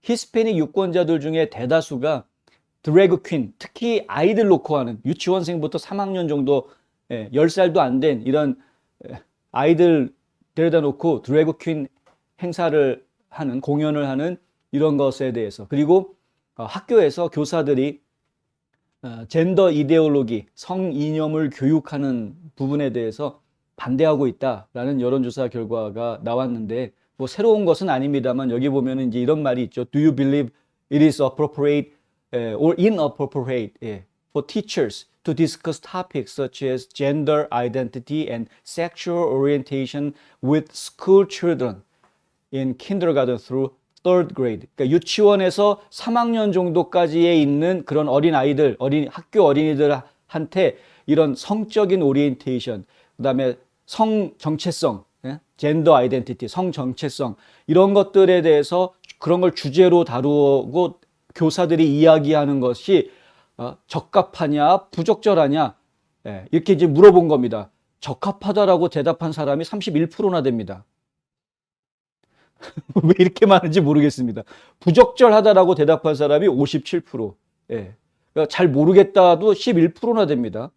히스패닉 유권자들 중에 대다수가 드래그 퀸, 특히 아이들 놓고 하는 유치원생부터 3학년 정도 10살도 안 된 이런 아이들 데려다 놓고 드래그 퀸 행사를 하는, 공연을 하는 이런 것에 대해서, 그리고 학교에서 교사들이 젠더 이데올로기, 성 이념을 교육하는 부분에 대해서 반대하고 있다라는 여론조사 결과가 나왔는데, 뭐 새로운 것은 아닙니다만 여기 보면은 이제 이런 말이 있죠. Do you believe it is appropriate or inappropriate for teachers to discuss topics such as gender identity and sexual orientation with school children in kindergarten through third grade? 그러니까 유치원에서 3학년 정도까지에 있는 그런 어린 아이들, 학교 어린이들한테 이런 성적인 오리엔테이션, 그다음에 성 정체성, 젠더 아이덴티티, 성 정체성, 이런 것들에 대해서 그런 걸 주제로 다루고 교사들이 이야기하는 것이 적합하냐 부적절하냐, 이렇게 이제 물어본 겁니다. 적합하다라고 대답한 사람이 31%나 됩니다. 왜 이렇게 많은지 모르겠습니다. 부적절하다라고 대답한 사람이 57%. 그러니까 잘 모르겠다도 11%나 됩니다.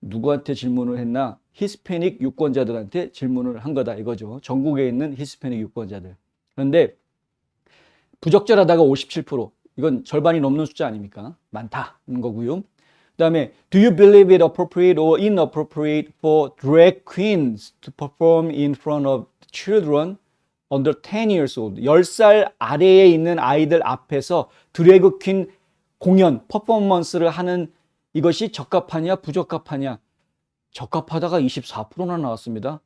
누구한테 질문을 했나? 히스패닉 유권자들한테 질문을 한 거다 이거죠. 전국에 있는 히스패닉 유권자들. 그런데 부적절하다가 57%. 이건 절반이 넘는 숫자 아닙니까? 많다는 거고요. 그 다음에 Do you believe it appropriate or inappropriate for drag queens to perform in front of children under 10 years old? 10살 아래에 있는 아이들 앞에서 드래그 퀸 공연, 퍼포먼스를 하는 이것이 적합하냐 부적합하냐? 적합하다가 24%나 나왔습니다.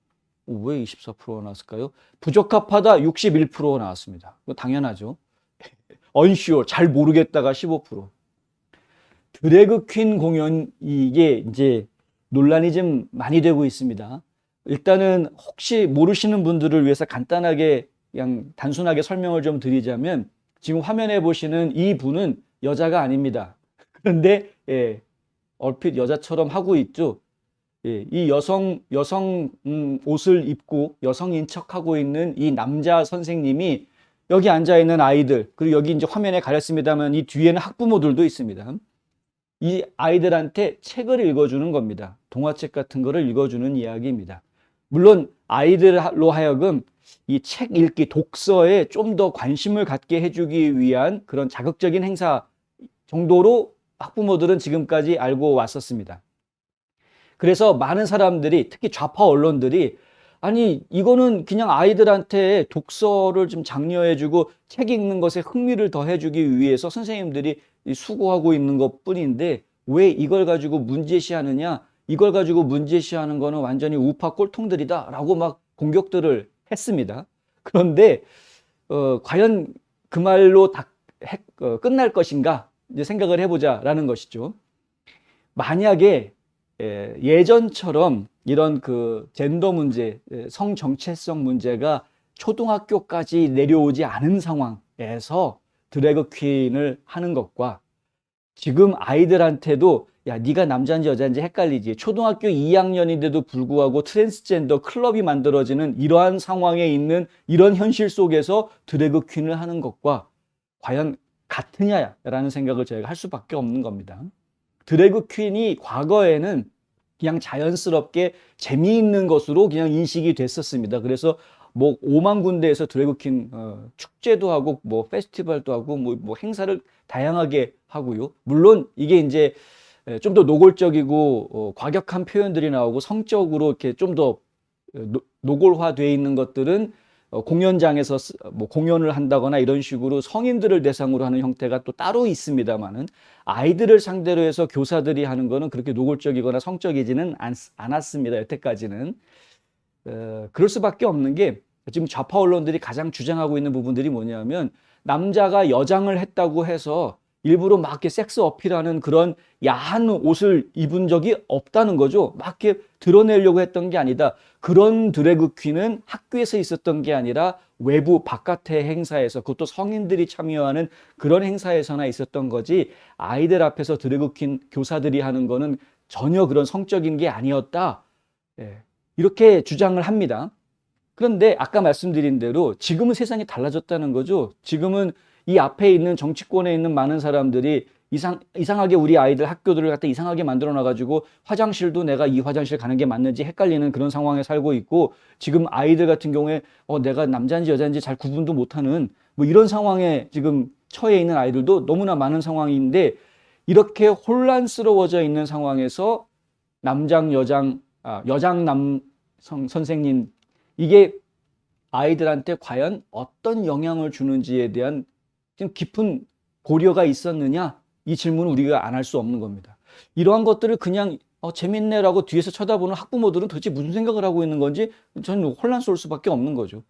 왜 24%가 나왔을까요? 부적합하다 61%가 나왔습니다. 당연하죠. unsure, 잘 모르겠다가 15%. 드래그 퀸 공연, 이게 이제 논란이 좀 많이 되고 있습니다. 일단은 혹시 모르시는 분들을 위해서 간단하게 그냥 단순하게 설명을 좀 드리자면, 지금 화면에 보시는 이 분은 여자가 아닙니다. 그런데 얼핏 여자처럼 하고 있죠. 이 여성 옷을 입고 여성인 척하고 있는 이 남자 선생님이 여기 앉아 있는 아이들, 그리고 여기 이제 화면에 가렸습니다만 이 뒤에는 학부모들도 있습니다. 이 아이들한테 책을 읽어주는 겁니다. 동화책 같은 거를 읽어주는 이야기입니다. 물론 아이들로 하여금 이 책 읽기, 독서에 좀 더 관심을 갖게 해주기 위한 그런 자극적인 행사 정도로 학부모들은 지금까지 알고 왔었습니다. 그래서 많은 사람들이, 특히 좌파 언론들이, 아니 이거는 그냥 아이들한테 독서를 좀 장려해주고 책 읽는 것에 흥미를 더해주기 위해서 선생님들이 수고하고 있는 것 뿐인데 왜 이걸 가지고 문제시하느냐, 이걸 가지고 문제시하는 거는 완전히 우파 꼴통들이다 라고 막 공격들을 했습니다. 그런데 과연 그 말로 다 끝날 것인가 이제 생각을 해보자라는 것이죠. 만약에 예전처럼 이런 그 젠더 문제, 성 정체성 문제가 초등학교까지 내려오지 않은 상황에서 드래그 퀸을 하는 것과 지금 아이들한테도 야, 네가 남자인지 여자인지 헷갈리지, 초등학교 2학년인데도 불구하고 트랜스젠더 클럽이 만들어지는 이러한 상황에 있는 이런 현실 속에서 드래그 퀸을 하는 것과 과연 같으냐라는 생각을 저희가 할 수밖에 없는 겁니다. 드래그 퀸이 과거에는 그냥 자연스럽게 재미있는 것으로 그냥 인식이 됐었습니다. 그래서 뭐 5만 군데에서 드래그 퀸 축제도 하고 뭐 페스티벌도 하고 뭐 행사를 다양하게 하고요. 물론 이게 이제 좀 더 노골적이고 과격한 표현들이 나오고 성적으로 이렇게 좀 더 노골화되어 있는 것들은 공연장에서 뭐 공연을 한다거나 이런 식으로 성인들을 대상으로 하는 형태가 또 따로 있습니다만은, 아이들을 상대로 해서 교사들이 하는 거는 그렇게 노골적이거나 성적이지는 않았습니다. 여태까지는. 그럴 수밖에 없는 게, 지금 좌파 언론들이 가장 주장하고 있는 부분들이 뭐냐면, 남자가 여장을 했다고 해서 일부러 막 이렇게 섹스 어필하는 그런 야한 옷을 입은 적이 없다는 거죠. 막 이렇게 드러내려고 했던 게 아니다. 그런 드래그 퀸은 학교에서 있었던 게 아니라 외부 바깥의 행사에서, 그것도 성인들이 참여하는 그런 행사에서나 있었던 거지, 아이들 앞에서 드래그 퀸 교사들이 하는 거는 전혀 그런 성적인 게 아니었다. 이렇게 주장을 합니다. 그런데 아까 말씀드린 대로 지금은 세상이 달라졌다는 거죠. 지금은 이 앞에 있는 정치권에 있는 많은 사람들이 이상하게 우리 아이들 학교들을 갖다 이상하게 만들어 놔가지고 화장실도 내가 이 화장실 가는 게 맞는지 헷갈리는 그런 상황에 살고 있고, 지금 아이들 같은 경우에 내가 남자인지 여자인지 잘 구분도 못하는 뭐 이런 상황에 지금 처해 있는 아이들도 너무나 많은 상황인데, 이렇게 혼란스러워져 있는 상황에서 남장 여장 여장 남성 선생님, 이게 아이들한테 과연 어떤 영향을 주는지에 대한 좀 깊은 고려가 있었느냐, 이 질문은 우리가 안 할 수 없는 겁니다. 이러한 것들을 그냥 재밌네라고 뒤에서 쳐다보는 학부모들은 도대체 무슨 생각을 하고 있는 건지 저는 혼란스러울 수밖에 없는 거죠.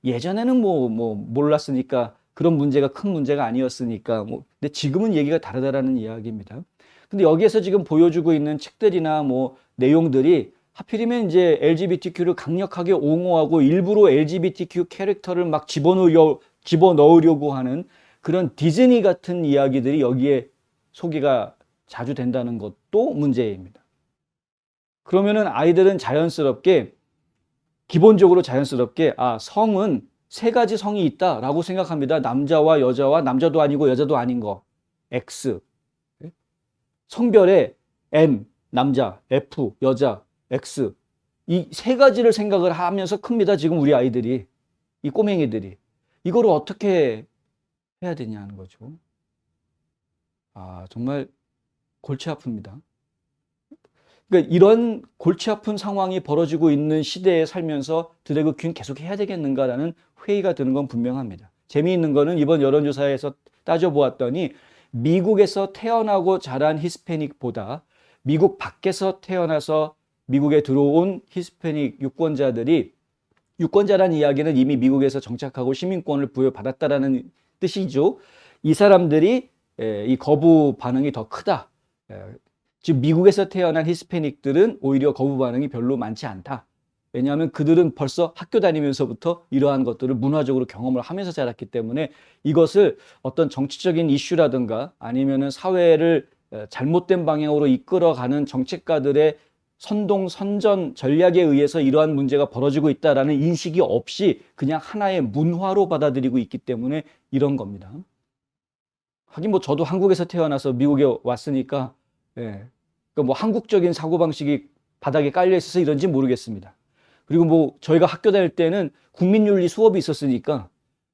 예전에는 뭐 몰랐으니까, 그런 문제가 큰 문제가 아니었으니까 근데 지금은 얘기가 다르다라는 이야기입니다. 근데 여기에서 지금 보여주고 있는 책들이나 뭐 내용들이 하필이면 이제 LGBTQ를 강력하게 옹호하고 일부러 LGBTQ 캐릭터를 막 집어넣으려고 하는 그런 디즈니 같은 이야기들이 여기에 소개가 자주 된다는 것도 문제입니다. 그러면은 아이들은 기본적으로 자연스럽게 성은 세 가지 성이 있다라고 생각합니다. 남자와 여자와 남자도 아니고 여자도 아닌 거, X. 성별에 M, 남자, F, 여자, X. 이 세 가지를 생각을 하면서 큽니다. 지금 우리 아이들이, 이 꼬맹이들이. 이거를 어떻게 해야 되냐는 거죠. 정말 골치 아픕니다. 그러니까 이런 골치 아픈 상황이 벌어지고 있는 시대에 살면서 드래그 퀸 계속 해야 되겠는가라는 회의가 드는 건 분명합니다. 재미있는 거는 이번 여론조사에서 따져보았더니 미국에서 태어나고 자란 히스패닉보다 미국 밖에서 태어나서 미국에 들어온 히스패닉 유권자들이, 유권자라는 이야기는 이미 미국에서 정착하고 시민권을 부여받았다라는 뜻이죠. 이 사람들이 이 거부 반응이 더 크다. 즉 미국에서 태어난 히스패닉들은 오히려 거부 반응이 별로 많지 않다. 왜냐하면 그들은 벌써 학교 다니면서부터 이러한 것들을 문화적으로 경험을 하면서 자랐기 때문에 이것을 어떤 정치적인 이슈라든가 아니면은 사회를 잘못된 방향으로 이끌어가는 정책가들의 선전 전략에 의해서 이러한 문제가 벌어지고 있다라는 인식이 없이 그냥 하나의 문화로 받아들이고 있기 때문에 이런 겁니다. 하긴 뭐 저도 한국에서 태어나서 미국에 왔으니까 그러니까 뭐 한국적인 사고방식이 바닥에 깔려 있어서 이런지 모르겠습니다. 그리고 뭐 저희가 학교 다닐 때는 국민윤리 수업이 있었으니까,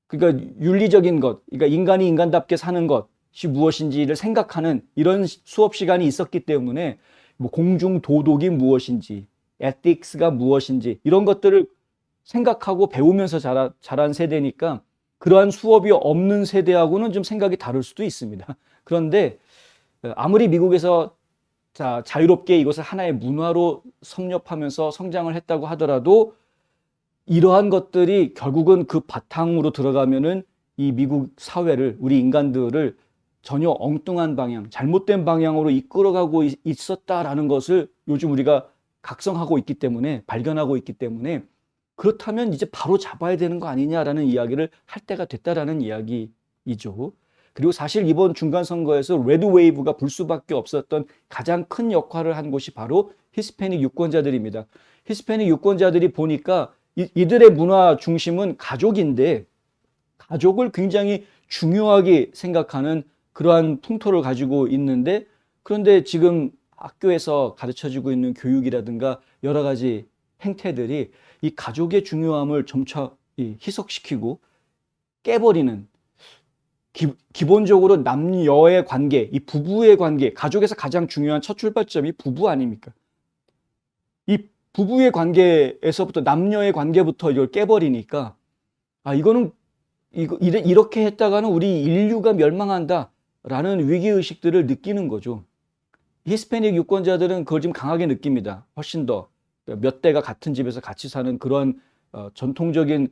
그러니까 윤리적인 것, 그러니까 인간이 인간답게 사는 것이 무엇인지를 생각하는 이런 수업 시간이 있었기 때문에 뭐 공중 도덕이 무엇인지, 에틱스가 무엇인지 이런 것들을 생각하고 배우면서 자란 세대니까 그러한 수업이 없는 세대하고는 좀 생각이 다를 수도 있습니다. 그런데 아무리 미국에서 자유롭게 이것을 하나의 문화로 섭렵하면서 성장을 했다고 하더라도 이러한 것들이 결국은 그 바탕으로 들어가면은 이 미국 사회를, 우리 인간들을 전혀 엉뚱한 방향, 잘못된 방향으로 이끌어가고 있었다라는 것을 요즘 우리가 각성하고 있기 때문에, 발견하고 있기 때문에, 그렇다면 이제 바로 잡아야 되는 거 아니냐라는 이야기를 할 때가 됐다라는 이야기이죠. 그리고 사실 이번 중간선거에서 레드 웨이브가 불 수밖에 없었던 가장 큰 역할을 한 곳이 바로 히스패닉 유권자들입니다. 히스패닉 유권자들이 보니까 이들의 문화 중심은 가족인데, 가족을 굉장히 중요하게 생각하는 그러한 풍토를 가지고 있는데, 그런데 지금 학교에서 가르쳐지고 있는 교육이라든가 여러 가지 행태들이 이 가족의 중요함을 점차 희석시키고 깨버리는, 기본적으로 남녀의 관계, 이 부부의 관계, 가족에서 가장 중요한 첫 출발점이 부부 아닙니까? 이 부부의 관계에서부터, 남녀의 관계부터 이걸 깨버리니까 이렇게 했다가는 우리 인류가 멸망한다라는 위기의식들을 느끼는 거죠. 히스패닉 유권자들은 그걸 지금 강하게 느낍니다. 훨씬 더 몇 대가 같은 집에서 같이 사는 그런 전통적인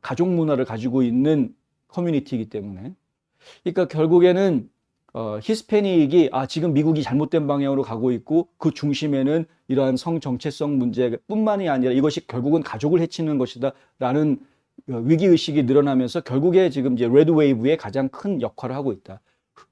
가족 문화를 가지고 있는 커뮤니티이기 때문에, 그러니까 결국에는 히스패닉이 지금 미국이 잘못된 방향으로 가고 있고 그 중심에는 이러한 성정체성 문제뿐만이 아니라 이것이 결국은 가족을 해치는 것이다 라는 위기의식이 늘어나면서 결국에 지금 이제 레드 웨이브의 가장 큰 역할을 하고 있다.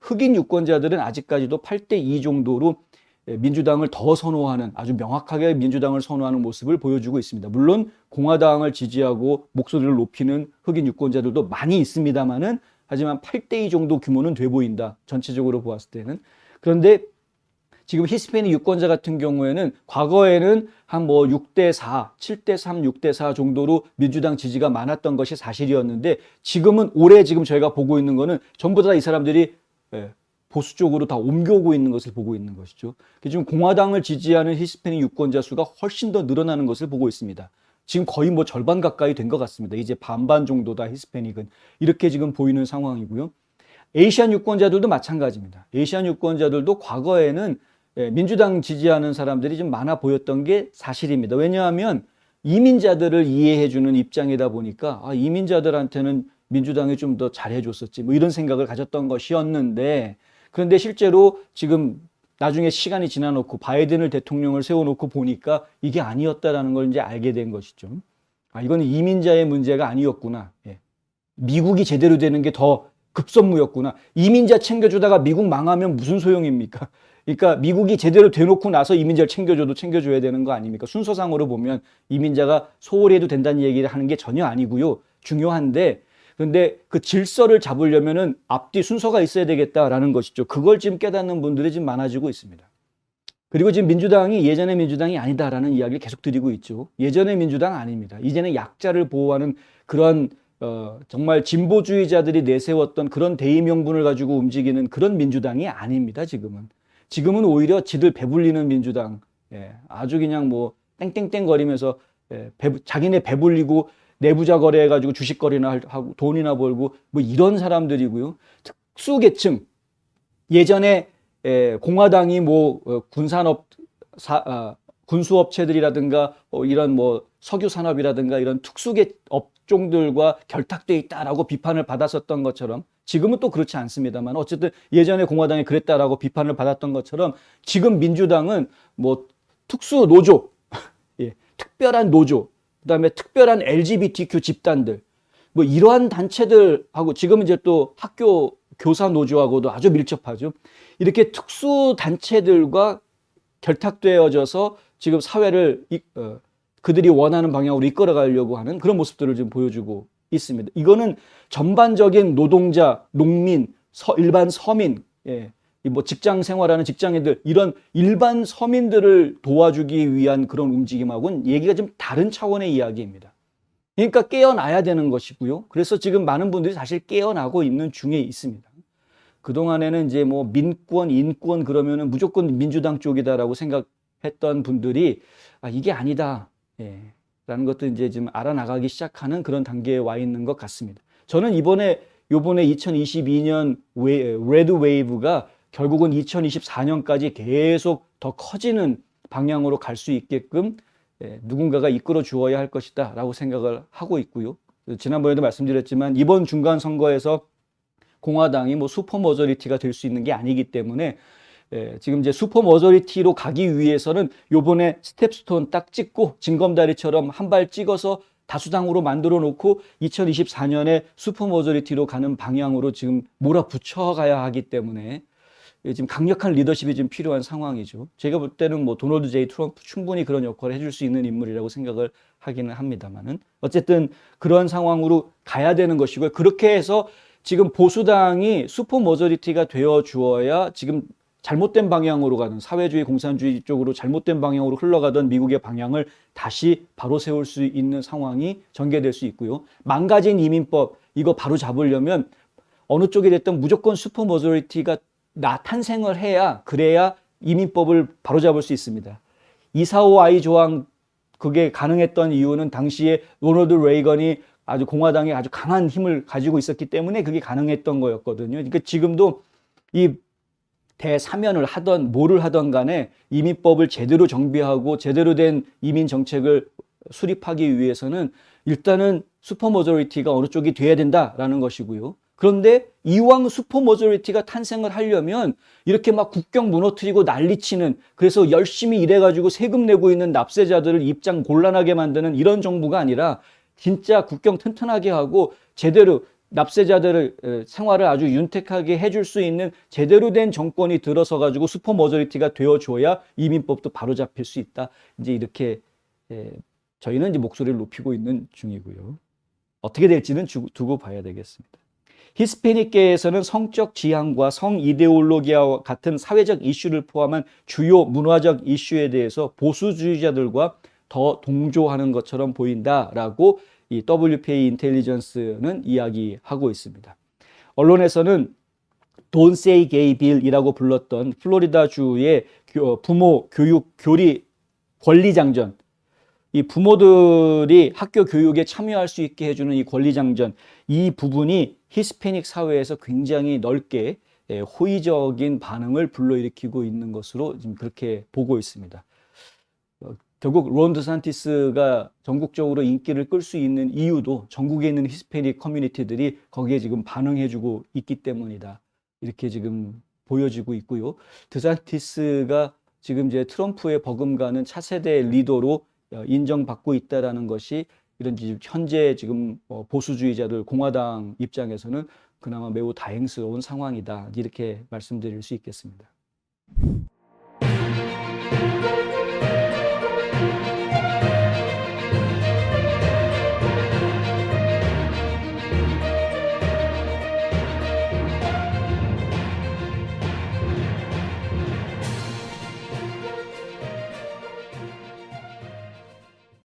흑인 유권자들은 아직까지도 8대2 정도로 민주당을 더 선호하는, 아주 명확하게 민주당을 선호하는 모습을 보여주고 있습니다. 물론 공화당을 지지하고 목소리를 높이는 흑인 유권자들도 많이 있습니다만은 하지만 8대2 정도 규모는 돼 보인다. 전체적으로 보았을 때는. 그런데 지금 히스패닉 유권자 같은 경우에는 과거에는 한 뭐 6대4, 7대3, 6대4 정도로 민주당 지지가 많았던 것이 사실이었는데 지금은 올해 지금 저희가 보고 있는 거는 전부 다 이 사람들이 보수 쪽으로 다 옮겨오고 있는 것을 보고 있는 것이죠. 지금 공화당을 지지하는 히스패닉 유권자 수가 훨씬 더 늘어나는 것을 보고 있습니다. 지금 거의 뭐 절반 가까이 된 것 같습니다. 이제 반반 정도다 히스패닉은. 이렇게 지금 보이는 상황이고요. 에이시안 유권자들도 마찬가지입니다. 에이시안 유권자들도 과거에는 민주당 지지하는 사람들이 좀 많아 보였던 게 사실입니다. 왜냐하면 이민자들을 이해해주는 입장이다 보니까 이민자들한테는 민주당이 좀 더 잘해줬었지 뭐 이런 생각을 가졌던 것이었는데 그런데 실제로 지금 나중에 시간이 지나놓고 바이든을 대통령을 세워놓고 보니까 이게 아니었다라는 걸 이제 알게 된 것이죠. 이거는 이민자의 문제가 아니었구나. 미국이 제대로 되는 게 더 급선무였구나. 이민자 챙겨주다가 미국 망하면 무슨 소용입니까? 그러니까 미국이 제대로 돼놓고 나서 이민자를 챙겨줘야 되는 거 아닙니까? 순서상으로 보면 이민자가 소홀히 해도 된다는 얘기를 하는 게 전혀 아니고요. 중요한데 그런데 그 질서를 잡으려면은 앞뒤 순서가 있어야 되겠다라는 것이죠. 그걸 지금 깨닫는 분들이 지금 많아지고 있습니다. 그리고 지금 민주당이 예전의 민주당이 아니다라는 이야기를 계속 드리고 있죠. 예전의 민주당 아닙니다. 이제는 약자를 보호하는 그런 정말 진보주의자들이 내세웠던 그런 대의명분을 가지고 움직이는 그런 민주당이 아닙니다. 지금은 오히려 지들 배불리는 민주당, 아주 그냥 뭐 땡땡땡 거리면서 자기네 배불리고 내부자 거래해가지고 주식 거래나 하고 돈이나 벌고 뭐 이런 사람들이고요. 특수계층, 예전에 공화당이 뭐 군수업체들이라든가 이런 뭐 석유산업이라든가 이런 특수계 업종들과 결탁돼 있다라고 비판을 받았었던 것처럼 지금은 또 그렇지 않습니다만 어쨌든 예전에 공화당이 그랬다라고 비판을 받았던 것처럼 지금 민주당은 뭐 특수 노조, 특별한 노조, 그다음에 특별한 LGBTQ 집단들 뭐 이러한 단체들하고 지금 이제 또 학교 교사 노조하고도 아주 밀접하죠. 이렇게 특수 단체들과 결탁되어져서 지금 사회를 그들이 원하는 방향으로 이끌어가려고 하는 그런 모습들을 지금 보여주고 있습니다. 이거는 전반적인 노동자, 농민, 일반 서민, 뭐 직장 생활하는 직장인들 이런 일반 서민들을 도와주기 위한 그런 움직임하고는 얘기가 좀 다른 차원의 이야기입니다. 그러니까 깨어나야 되는 것이고요. 그래서 지금 많은 분들이 사실 깨어나고 있는 중에 있습니다. 그동안에는 이제 뭐 민권, 인권 그러면은 무조건 민주당 쪽이다라고 생각했던 분들이 이게 아니다. 라는 것도 이제 지금 알아나가기 시작하는 그런 단계에 와 있는 것 같습니다. 저는 요번에 2022년 레드 웨이브가 결국은 2024년까지 계속 더 커지는 방향으로 갈 수 있게끔 누군가가 이끌어 주어야 할 것이다 라고 생각을 하고 있고요. 지난번에도 말씀드렸지만 이번 중간 선거에서 공화당이 뭐 슈퍼 머저리티가 될 수 있는 게 아니기 때문에 지금 이제 슈퍼 머저리티로 가기 위해서는 요번에 스텝스톤 딱 찍고 징검다리처럼 한 발 찍어서 다수당으로 만들어 놓고 2024년에 슈퍼 머저리티로 가는 방향으로 지금 몰아붙여 가야 하기 때문에 지금 강력한 리더십이 지금 필요한 상황이죠. 제가 볼 때는 뭐 도널드 제이 트럼프 충분히 그런 역할을 해줄 수 있는 인물이라고 생각을 하기는 합니다만은 어쨌든 그런 상황으로 가야 되는 것이고요. 그렇게 해서 지금 보수당이 슈퍼 머저리티가 되어 주어야 지금 잘못된 방향으로 가는 사회주의 공산주의 쪽으로 잘못된 방향으로 흘러가던 미국의 방향을 다시 바로 세울 수 있는 상황이 전개될 수 있고요. 망가진 이민법 이거 바로 잡으려면 어느 쪽이 됐든 무조건 슈퍼 머저리티가 탄생을 해야 그래야 이민법을 바로 잡을 수 있습니다. 245I 조항 그게 가능했던 이유는 당시에 로널드 레이건이 아주 공화당에 아주 강한 힘을 가지고 있었기 때문에 그게 가능했던 거였거든요. 그러니까 지금도 이 대사면을 하던 뭐를 하던 간에 이민법을 제대로 정비하고 제대로 된 이민 정책을 수립하기 위해서는 일단은 슈퍼 머저리티가 어느 쪽이 돼야 된다라는 것이고요. 그런데 이왕 슈퍼 머저리티가 탄생을 하려면 이렇게 막 국경 무너뜨리고 난리치는 그래서 열심히 일해가지고 세금 내고 있는 납세자들을 입장 곤란하게 만드는 이런 정부가 아니라 진짜 국경 튼튼하게 하고 제대로 납세자들의 생활을 아주 윤택하게 해줄 수 있는 제대로 된 정권이 들어서 가지고 슈퍼 머저리티가 되어줘야 이민법도 바로 잡힐 수 있다. 이제 이렇게 저희는 이제 목소리를 높이고 있는 중이고요. 어떻게 될지는 두고 봐야 되겠습니다. 히스패닉계에서는 성적 지향과 성 이데올로기와 같은 사회적 이슈를 포함한 주요 문화적 이슈에 대해서 보수주의자들과 더 동조하는 것처럼 보인다라고 이 WPA 인텔리전스는 이야기하고 있습니다. 언론에서는 Don't Say Gay Bill이라고 불렀던 플로리다주의 부모 교육 교리 권리장전, 이 부모들이 학교 교육에 참여할 수 있게 해주는 이 권리장전, 이 부분이 히스패닉 사회에서 굉장히 넓게 호의적인 반응을 불러일으키고 있는 것으로 지금 그렇게 보고 있습니다. 결국 론 드산티스가 전국적으로 인기를 끌 수 있는 이유도 전국에 있는 히스패닉 커뮤니티들이 거기에 지금 반응해주고 있기 때문이다. 이렇게 지금 보여지고 있고요. 드산티스가 지금 이제 트럼프의 버금가는 차세대 리더로 인정받고 있다라는 것이 이런 현재 지금 보수주의자들 공화당 입장에서는 그나마 매우 다행스러운 상황이다. 이렇게 말씀드릴 수 있겠습니다.